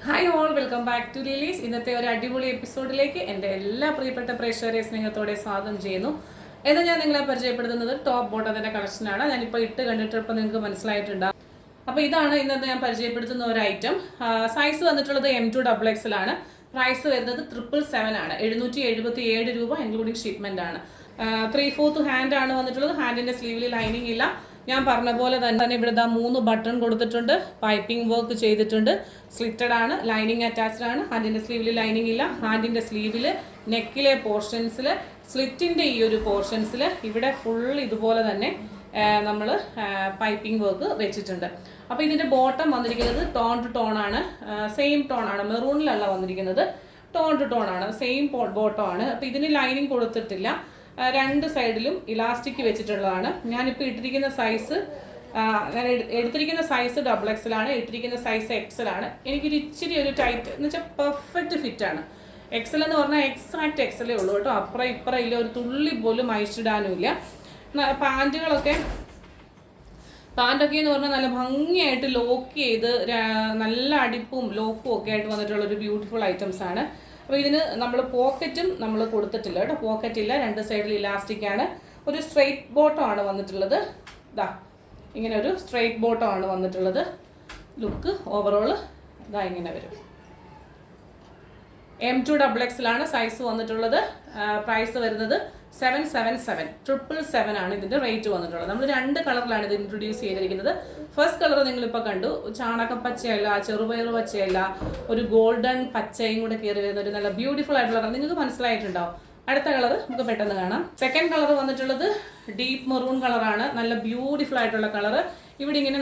Hi all, welcome back to Lilies. ഇന്നത്തെ ഒരു അടിപൊളി എപ്പിസോഡിലേക്ക് എൻ്റെ എല്ലാ പ്രിയപ്പെട്ട പ്രേക്ഷകരെ സ്നേഹത്തോടെ സ്വാഗതം ചെയ്യുന്നു. എന്ന് ഞാൻ നിങ്ങളെ പരിചയപ്പെടുത്തുന്നത് ടോപ്പ് ബോട്ടത്തിൻ്റെ കളക്ഷനാണ്. ഞാനിപ്പോൾ ഇട്ട് കണ്ടിട്ടപ്പോൾ നിങ്ങൾക്ക് മനസ്സിലായിട്ടുണ്ടാകും. അപ്പോൾ ഇതാണ് ഇന്നത്തെ ഞാൻ പരിചയപ്പെടുത്തുന്ന ഒരു ഐറ്റം. സൈസ് വന്നിട്ടുള്ളത് M2XX ആണ്. പ്രൈസ് വരുന്നത് 777 ആണ്. 777 രൂപ ഇൻക്ലൂഡിങ് ഷിപ്മെൻ്റ് ആണ്. 3/4 ഹാൻഡ് ആണ് വന്നിട്ടുള്ളത്. ഹാൻഡിൻ്റെ സ്ലീവിൽ ലൈനിങ് ഇല്ല. ഞാൻ പറഞ്ഞ പോലെ തന്നെ ഇവിടെ 3 ബട്ടൺ കൊടുത്തിട്ടുണ്ട്. പൈപ്പിംഗ് വർക്ക് ചെയ്തിട്ടുണ്ട്. സ്ലിറ്റഡ് ആണ്, ലൈനിങ് അറ്റാച്ച്ഡ് ആണ്. ഹാൻഡിൻ്റെ സ്ലീവിൽ ലൈനിങ് ഇല്ല. ഹാൻഡിൻ്റെ സ്ലീവിൽ നെക്കിലെ പോർഷൻസിൽ സ്ലിറ്റിൻ്റെ ഈ ഒരു പോർഷൻസിൽ ഇവിടെ ഫുൾ ഇതുപോലെ തന്നെ നമ്മൾ പൈപ്പിംഗ് വർക്ക് വെച്ചിട്ടുണ്ട്. അപ്പോൾ ഇതിൻ്റെ ബോട്ടം വന്നിരിക്കുന്നത് ടോൺ ടു ടോൺ ആണ്. സെയിം ടോൺ ആണ്, മെറൂണിലല്ല വന്നിരിക്കുന്നത്, ടോൺ ടു ടോൺ ആണ്. സെയിം ബോട്ടം ആണ്. അപ്പോൾ ഇതിന് ലൈനിങ് കൊടുത്തിട്ടില്ല. രണ്ട് സൈഡിലും ഇലാസ്റ്റിക് വെച്ചിട്ടുള്ളതാണ്. ഞാനിപ്പോൾ ഇട്ടിരിക്കുന്ന സൈസ്, ഞാൻ എടുത്തിരിക്കുന്ന സൈസ് XXL ആണ്. ഇട്ടിരിക്കുന്ന സൈസ് XL ആണ്. എനിക്കൊരു ഇച്ചിരി ഒരു ടൈറ്റ് എന്ന് വെച്ചാൽ പെർഫെക്റ്റ് ഫിറ്റാണ്. XL എന്ന് പറഞ്ഞാൽ എക്സാക്റ്റ് XL ഉള്ളൂ കേട്ടോ. അപ്പുറം ഇപ്പുറം ഇല്ല, ഒരു തുള്ളി പോലും അഴിച്ചിടാനും ഇല്ല. പാൻറ്റൊക്കെ എന്ന് പറഞ്ഞാൽ നല്ല ഭംഗിയായിട്ട് ലോക്ക് ചെയ്ത് നല്ല അടിപ്പും ലോക്കും ഒക്കെ ആയിട്ട് വന്നിട്ടുള്ള ഒരു ബ്യൂട്ടിഫുൾ ഐറ്റംസ് ആണ്. അപ്പോൾ ഇതിന് നമ്മൾ പോക്കറ്റും നമ്മൾ കൊടുത്തിട്ടില്ല കേട്ടോ. പോക്കറ്റ് ഇല്ല, രണ്ട് സൈഡിൽ ഇലാസ്റ്റിക് ആണ്. ഒരു സ്ട്രെയിറ്റ് ബോട്ടം ആണ് വന്നിട്ടുള്ളത്. ഇതാ ഇങ്ങനെ ഒരു സ്ട്രെയിറ്റ് ബോട്ടം ആണ് വന്നിട്ടുള്ളത്. ലുക്ക് ഓവറോൾ ഇതാ ഇങ്ങനെ വരും. M2XX ആണ് സൈസ് വന്നിട്ടുള്ളത്. പ്രൈസ് വരുന്നത് 777 ആണ് ഇതിൻ്റെ റേറ്റ് വന്നിട്ടുള്ളത്. നമ്മൾ 2 കളറിലാണ് ഇത് ഇൻട്രൊഡ്യൂസ് ചെയ്തിരിക്കുന്നത്. ഫസ്റ്റ് കളർ നിങ്ങളിപ്പോൾ കണ്ടു, ചാണകപ്പച്ചയല്ല, ചെറുപയർ പച്ചയല്ല, ഒരു ഗോൾഡൻ പച്ചയും കൂടെ കയറി വരുന്ന ഒരു നല്ല ബ്യൂട്ടിഫുൾ ആയിട്ടുള്ള കളർ നിങ്ങൾക്ക് മനസ്സിലായിട്ടുണ്ടാവും. അടുത്ത കളർ നമുക്ക് പെട്ടെന്ന് കാണാം. സെക്കൻഡ് കളർ വന്നിട്ടുള്ളത് ഡീപ്പ് മെറൂൺ കളറാണ്. നല്ല ബ്യൂട്ടിഫുൾ ആയിട്ടുള്ള കളർ. ഇവിടെ ഇങ്ങനെ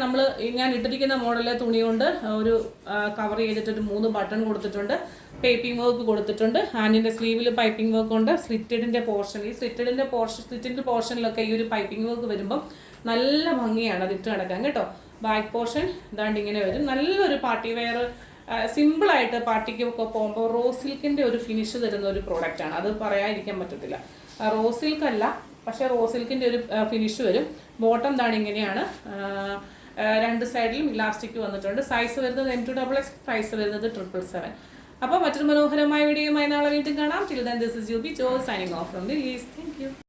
ഞാൻ ഇട്ടിരിക്കുന്ന മോഡലിലെ തുണി കൊണ്ട് ഒരു കവർ ചെയ്തിട്ടൊരു 3 ബട്ടൺ കൊടുത്തിട്ടുണ്ട്. പൈപ്പിംഗ് വർക്ക് കൊടുത്തിട്ടുണ്ട്. ഹാൻഡിൻ്റെ സ്ലീവിൽ പൈപ്പിംഗ് വർക്ക് ഉണ്ട്. സ്ലിറ്റിൻ്റെ പോർഷനിലൊക്കെ ഈ ഒരു പൈപ്പിംഗ് വർക്ക് വരുമ്പം നല്ല ഭംഗിയാണ് അത് ഇട്ട് കിടക്കാൻ കേട്ടോ. ബാക്ക് പോർഷൻ ഇതാണ്ട് ഇങ്ങനെ വരും. നല്ലൊരു പാർട്ടി വെയർ, സിമ്പിളായിട്ട് പാർട്ടിക്കൊക്കെ പോകുമ്പോൾ റോസ് സിൽക്കിൻ്റെ ഒരു ഫിനിഷ് തരുന്ന ഒരു പ്രോഡക്റ്റാണ്. അത് പറയാതിരിക്കാൻ പറ്റത്തില്ല. റോസ് സിൽക്ക് അല്ല, പക്ഷേ റോസ് സിൽക്കിൻ്റെ ഒരു ഫിനിഷ് വരും. ബോട്ടം ഇതാണ് ഇങ്ങനെയാണ്. രണ്ട് സൈഡിലും ഇലാസ്റ്റിക് വന്നിട്ടുണ്ട്. സൈസ് വരുന്നത് M2XX, പ്രൈസ് വരുന്നത് 777. അപ്പോൾ മറ്റൊരു മനോഹരമായ വീഡിയോയുമായി നാളെ വീണ്ടും കാണാം. Till then, this is Yubi Jo signing off from Lily's. Thank you.